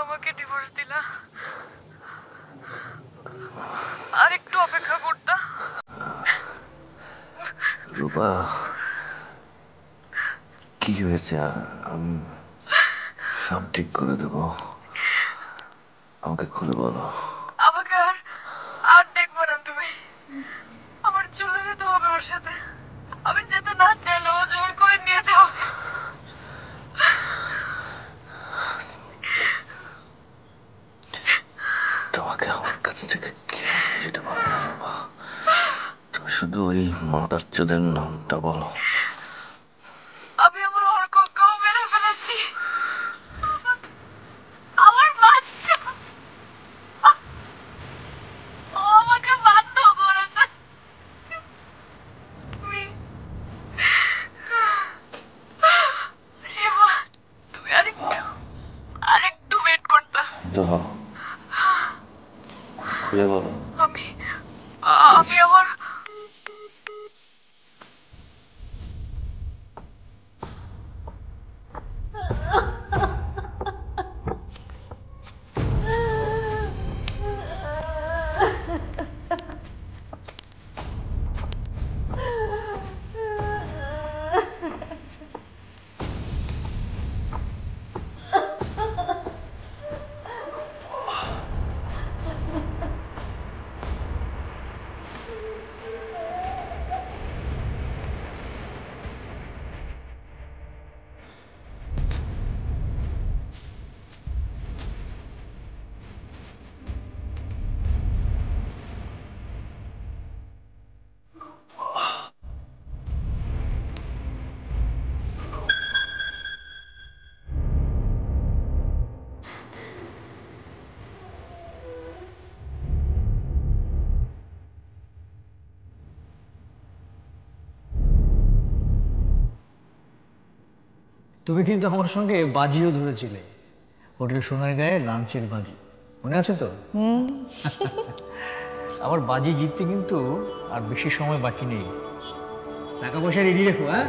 আমাকে ডিভোর্স দিলা, আর একটু অপেক্ষা করতা। রূপা, কি হয়েছে? আমি সব ঠিক করে দেবো, আমাকে খুলে বলো। আমাকে আর দেখবো না তুমি। আমার চলে যেতে হবে ওর সাথে। আমি যেতে না চাইলেও জোর করে নিয়ে যাও। তোমাকে আমার কাছ থেকে কেউ নিয়ে যেতে পারবে না রূপা। তুমি শুধু ওই মাদারচোদের নামটা বলো। আমি আমার অর্ককেও মেরে ফেলেছি। আমার বাচ্চা ও আমাকে বাধ্য করেছে। তুমি রেবা, তুমি আরেকটু ওয়েট করতে। তো খুলে বলো। আমি আমি আমার তুমি কিন্তু আমার সঙ্গে বাজিও ধরেছিলে, হোটেল সোনারগাঁয়ে লাঞ্চের বাজি, মনে আছে তো? আমার বাজি জিততে কিন্তু আর বেশি সময় বাকি নেই। টাকা পয়সা রেডি রেখো, হ্যাঁ?